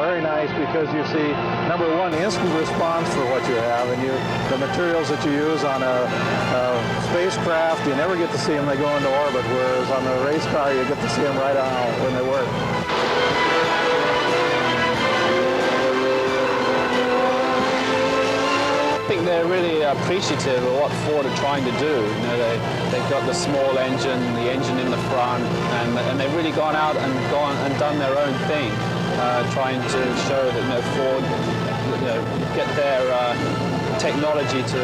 very nice because you see, number one, instant response for what you have, and the materials that you use on a spacecraft, you never get to see them, they go into orbit, whereas on a race car, you get to see them right on when they work. I think they're really appreciative of what Ford are trying to do. You know, they've got the small engine, the engine in the front, and they've really gone out and done their own thing, trying to show that Ford, get their technology to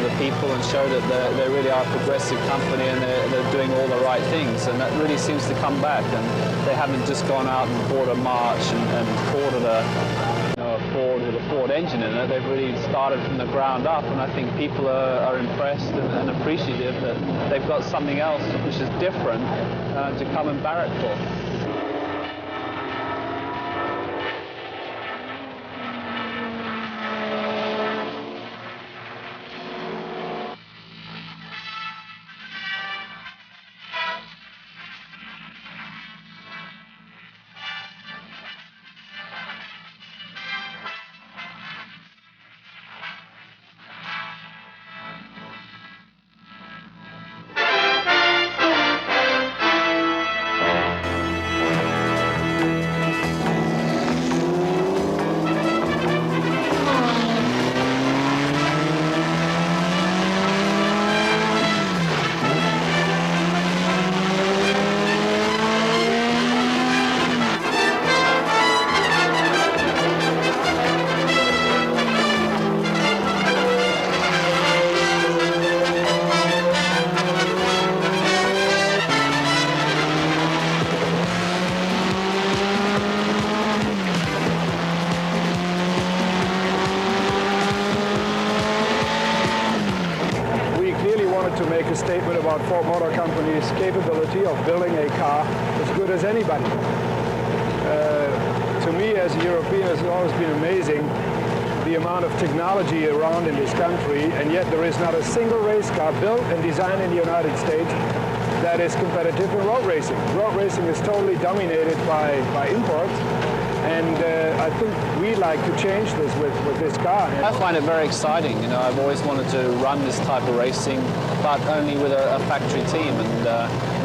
the people and show that they really are a progressive company and they're doing all the right things, and that really seems to come back. And they haven't just gone out and bought a March and ordered a Ford with a Ford engine in it. They've really started from the ground up, and I think people are impressed and appreciative that they've got something else which is different to come and barrack for. To make a statement about Ford Motor Company's capability of building a car as good as anybody. To me, as a European, it's always been amazing the amount of technology around in this country, and yet there is not a single race car built and designed in the United States that is competitive in road racing. Road racing is totally dominated by imports, and I think we like to change this with this car. I find it very exciting. I've always wanted to run this type of racing, but only with a factory team, and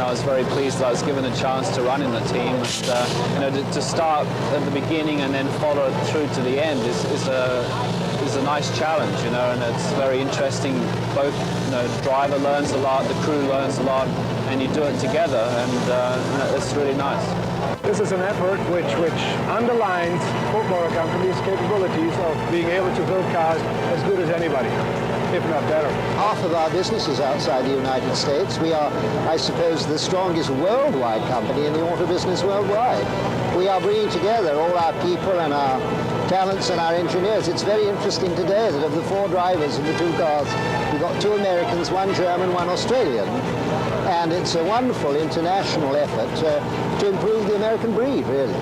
I was very pleased that I was given a chance to run in the team. And, to start at the beginning and then follow it through to the end is a nice challenge, and it's very interesting. Both, the driver learns a lot, the crew learns a lot, and you do it together, and it's really nice. This is an effort which underlines Ford Motor Company's capabilities of being able to build cars as good as anybody, if not better. Half of our business is outside the United States. We are, I suppose, the strongest worldwide company in the auto business worldwide. We are bringing together all our people and our talents and our engineers. It's very interesting today that of the 4 drivers in the 2 cars, we've got 2 Americans, 1 German, 1 Australian. And it's a wonderful international effort to improve the American breed, really.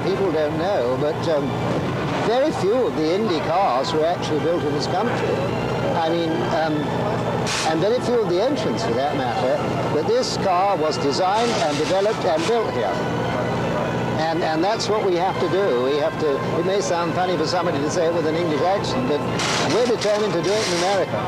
People don't know, but very few of the Indy cars were actually built in this country. I mean, and very few of the engines, for that matter. But this car was designed and developed and built here. And that's what we have to do. We have to, it may sound funny for somebody to say it with an English accent, but we're determined to do it in America.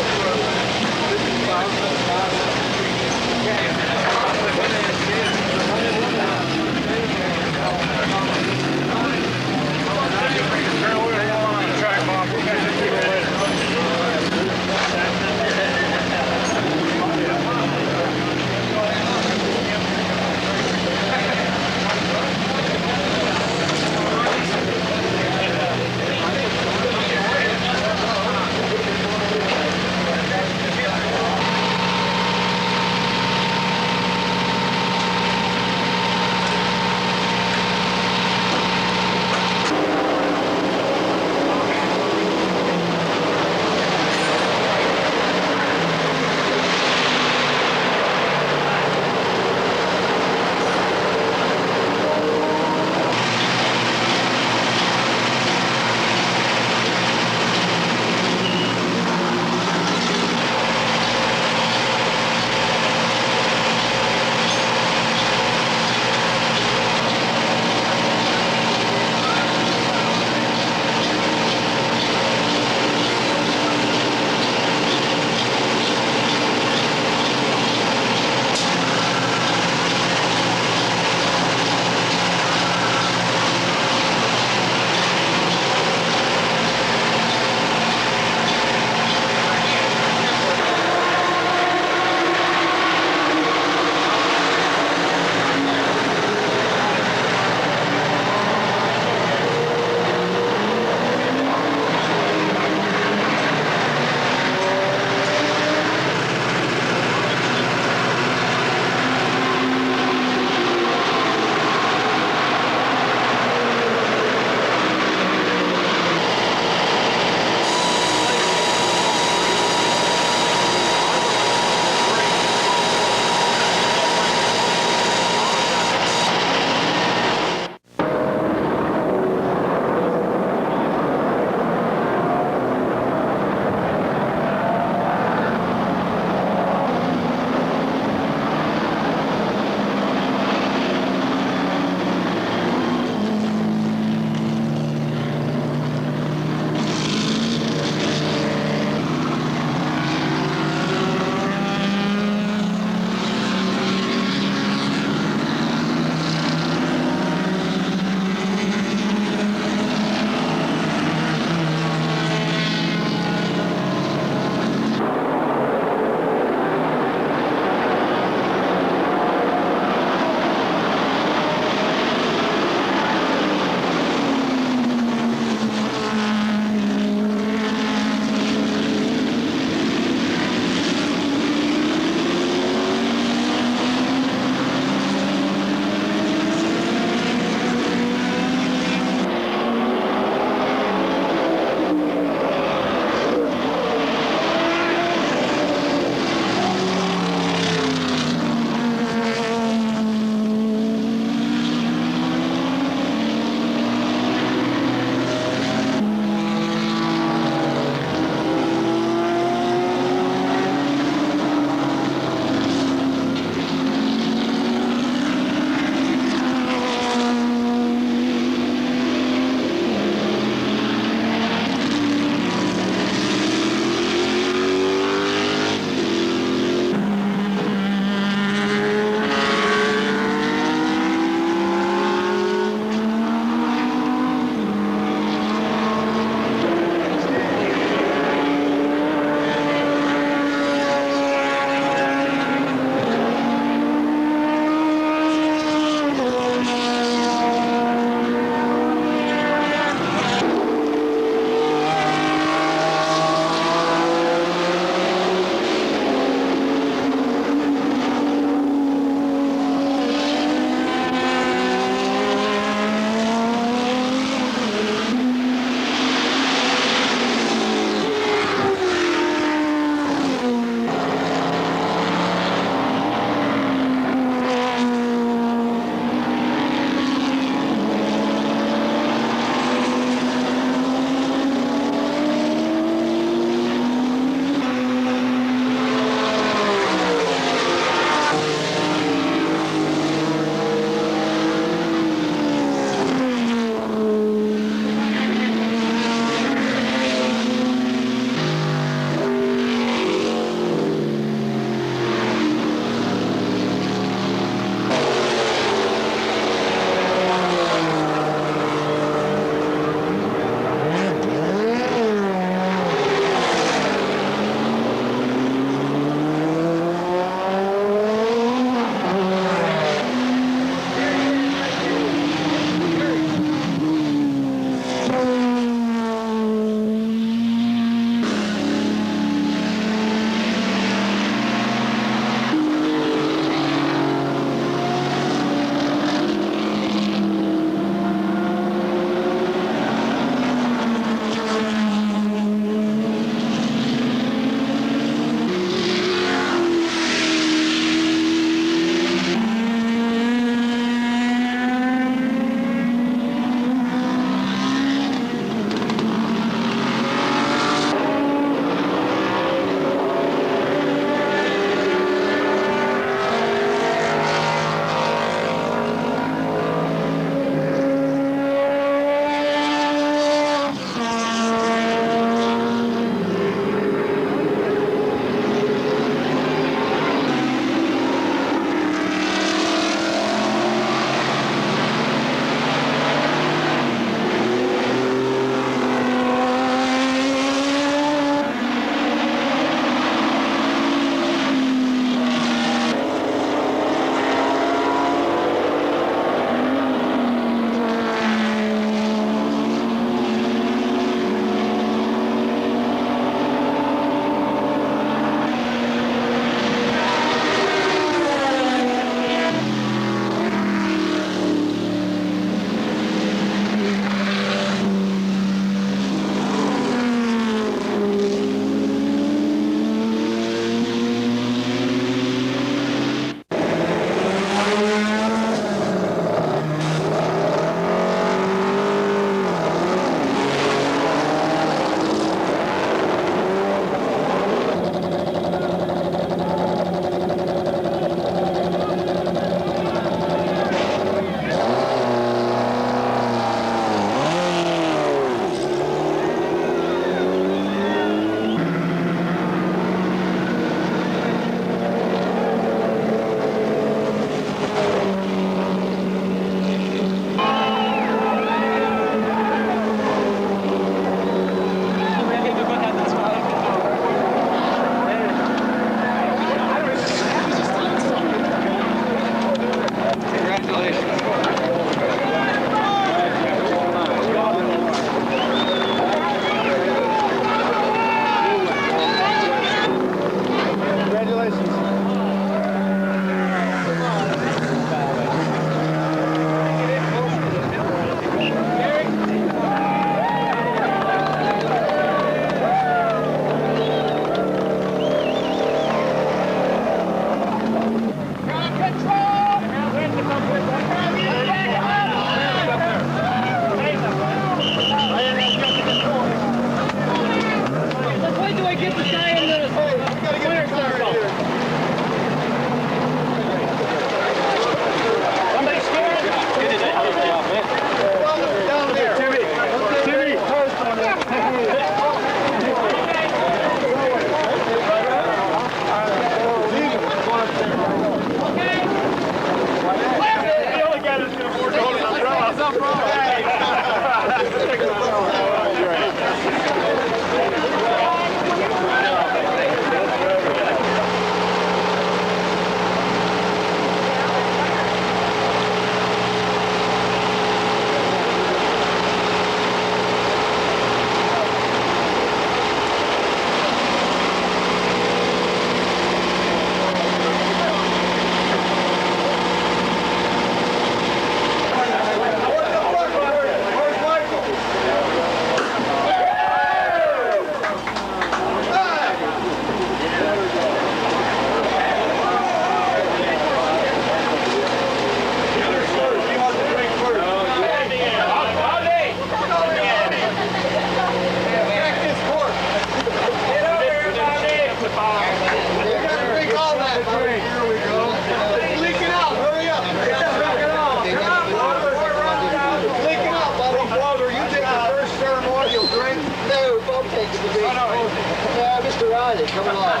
Mr. Riley, come along.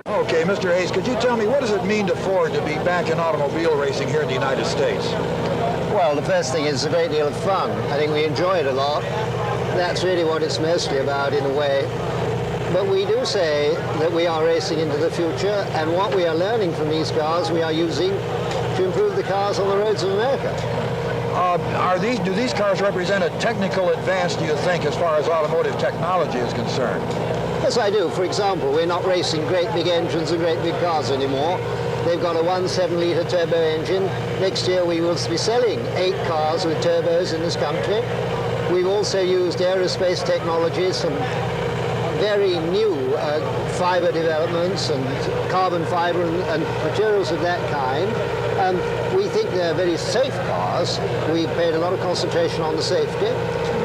Okay, Mr. Hayes, could you tell me what does it mean to Ford to be back in automobile racing here in the United States? Well, the first thing is a great deal of fun. I think we enjoy it a lot. That's really what it's mostly about in a way. But we do say that we are racing into the future, and what we are learning from these cars we are using to improve the cars on the roads of America. Do these cars represent a technical advance, do you think, as far as automotive technology is concerned? Yes, I do. For example, we're not racing great big engines and great big cars anymore. They've got a 1.7-litre turbo engine. Next year we will be selling 8 cars with turbos in this country. We've also used aerospace technologies, some very new fiber developments and carbon fiber and materials of that kind. We think they're very safe cars. We've paid a lot of concentration on the safety.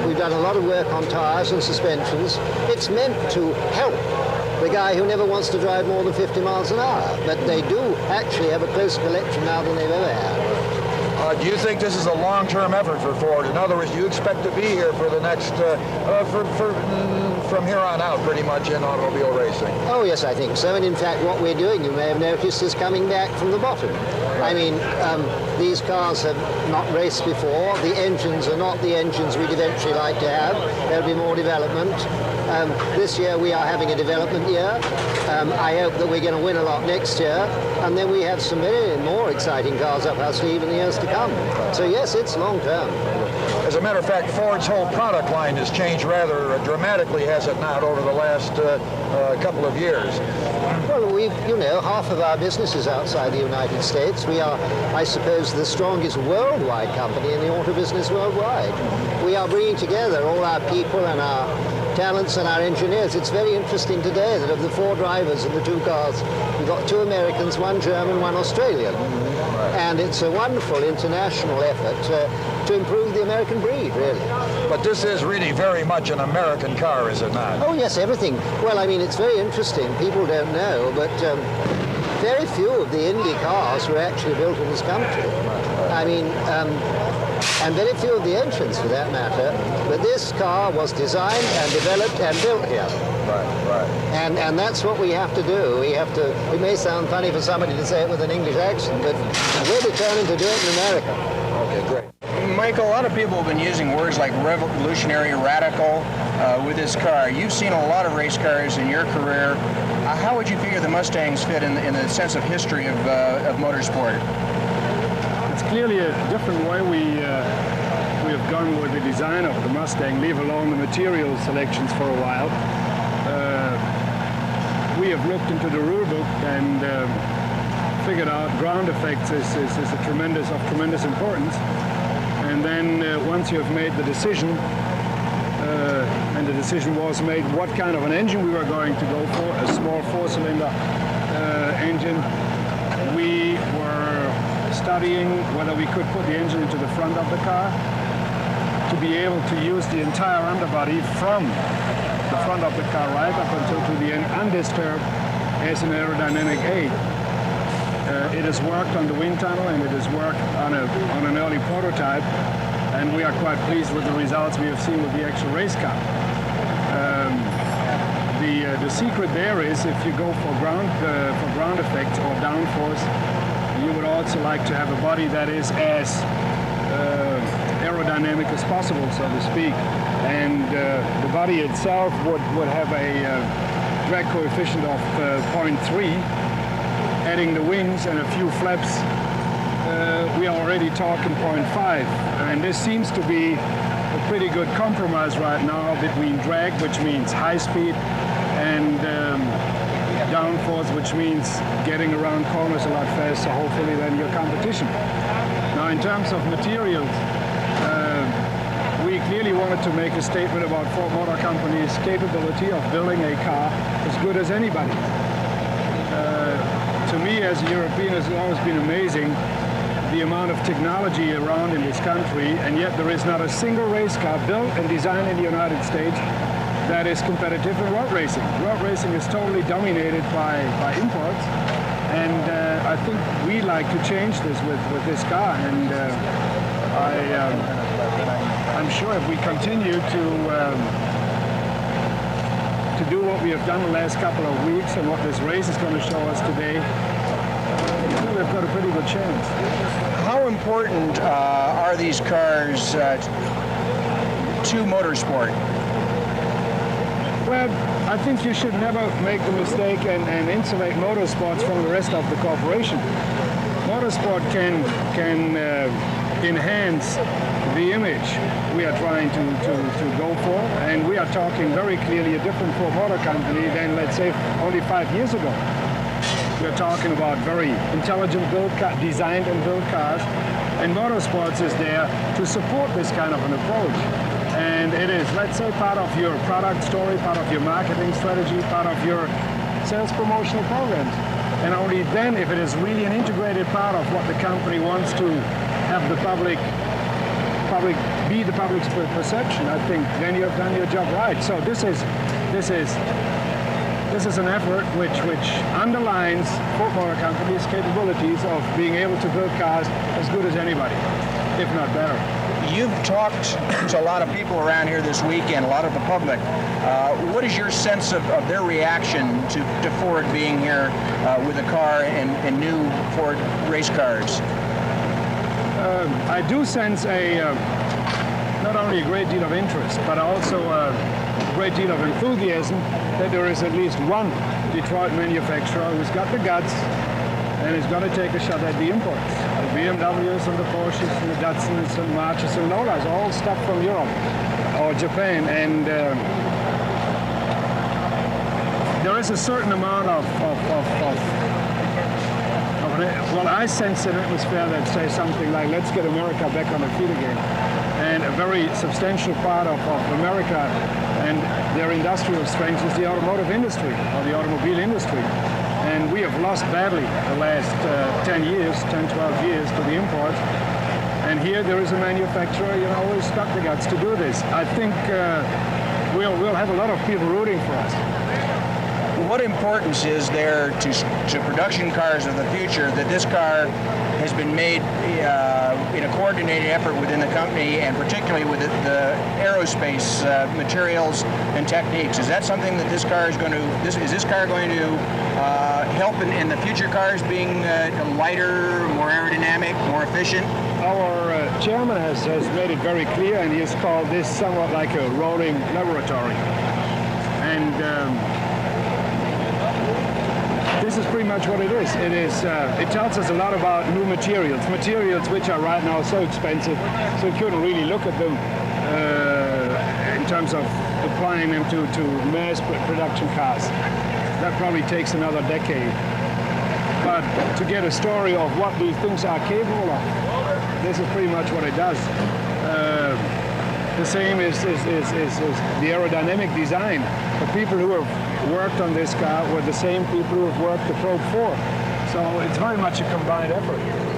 We've done a lot of work on tires and suspensions. It's meant to help the guy who never wants to drive more than 50 miles an hour. But they do actually have a closer collection now than they've ever had. Do you think this is a long-term effort for Ford? In other words, do you expect to be here for the next, from here on out, pretty much in automobile racing? Oh, yes, I think so. And in fact, what we're doing, you may have noticed, is coming back from the bottom. I mean, these cars have not raced before. The engines are not the engines we'd eventually like to have. There'll be more development. This year we are having a development year. I hope that we're going to win a lot next year. And then we have some very more exciting cars up our sleeve in the years to come. So yes, it's long term. As a matter of fact, Ford's whole product line has changed rather dramatically, has it not, over the last couple of years? Well, half of our business is outside the United States. We are, I suppose, the strongest worldwide company in the auto business worldwide. We are bringing together all our people and our talents and our engineers. It's very interesting today that of the 4 drivers in the 2 cars, we've got 2 Americans, 1 German, 1 Australian. And it's a wonderful international effort to improve the American breed, really. But this is really very much an American car, is it not? Oh, yes, everything. Well, I mean, it's very interesting. People don't know, but very few of the Indy cars were actually built in this country. I mean, and very few of the engines, for that matter. But this car was designed and developed and built here. Right. And that's what we have to do. We have to, it may sound funny for somebody to say it with an English accent, but we're determined to do it in America. Okay, great. Michael, a lot of people have been using words like revolutionary, radical with this car. You've seen a lot of race cars in your career. How would you figure the Mustangs fit in the sense of history of motorsport? It's clearly a different way we have gone with the design of the Mustang, leave alone the material selections for a while. We have looked into the rule book and figured out ground effects is a tremendous importance. And then once you have made the decision and the decision was made what kind of an engine we were going to go for, a small four-cylinder engine. We were studying whether we could put the engine into the front of the car to be able to use the entire underbody from the front of the car right up until to the end undisturbed as an aerodynamic aid. It has worked on the wind tunnel and it has worked on an early prototype, and we are quite pleased with the results we have seen with the actual race car. The secret there is if you go for ground effect or downforce, you would also like to have a body that is as aerodynamic as possible, so to speak. And the body itself would have a drag coefficient of 0.3. Adding the wings and a few flaps, we are already talking 0.5. And this seems to be a pretty good compromise right now between drag, which means high speed, and downforce, which means getting around corners a lot faster, hopefully, than your competition. Now, in terms of materials, we clearly wanted to make a statement about Ford Motor Company's capability of building a car as good as anybody. To me, as a European, it's always been amazing the amount of technology around in this country, and yet there is not a single race car built and designed in the United States that is competitive in road racing. Road racing is totally dominated by imports, and I think we like to change this with this car, and I'm sure if we continue to do what we have done the last couple of weeks and what this race is going to show us today, we've got a pretty good chance. How important are these cars to motorsport? Well, I think you should never make the mistake and insulate motorsports from the rest of the corporation. Motorsport can enhance the image we are trying to go for, and we are talking very clearly a different Ford Motor Company than, let's say, only 5 years ago. We're talking about very intelligent designed and built cars, and motorsports is there to support this kind of an approach. And it is, let's say, part of your product story, part of your marketing strategy, part of your sales promotional programs. And only then, if it is really an integrated part of what the company wants to have the public be the public's perception, I think then you have done your job right. So this is an effort which underlines Ford Motor Company's capabilities of being able to build cars as good as anybody, if not better. You've talked to a lot of people around here this weekend, a lot of the public. What is your sense of their reaction to Ford being here with a car and new Ford race cars? I do sense not only a great deal of interest, but also a great deal of enthusiasm that there is at least one Detroit manufacturer who's got the guts and is going to take a shot at the imports. The BMWs and the Porsches and the Datsuns and Marches and Lolas, all stuff from Europe or Japan. And there is a certain amount of well, I sense an atmosphere that says something like, let's get America back on the feet again. And a very substantial part of America and their industrial strength is the automotive industry, or the automobile industry. And we have lost badly the last 10, 12 years to the imports. And here there is a manufacturer, who's got the guts to do this. I think we'll have a lot of people rooting for us. What importance is there to production cars of the future that this car has been made in a coordinated effort within the company, and particularly with the aerospace materials and techniques? Is that something that this car is going to? Is this car going to help in the future cars being lighter, more aerodynamic, more efficient? Our chairman has made it very clear, and he has called this somewhat like a rolling laboratory. And this is pretty much what it is. It tells us a lot about new materials which are right now so expensive, so you couldn't really look at them in terms of applying them to mass production cars. That probably takes another decade. But to get a story of what these things are capable of, this is pretty much what it does. The same is the aerodynamic design. The people who have worked on this car were the same people who have worked the Probe 4. So it's very much a combined effort.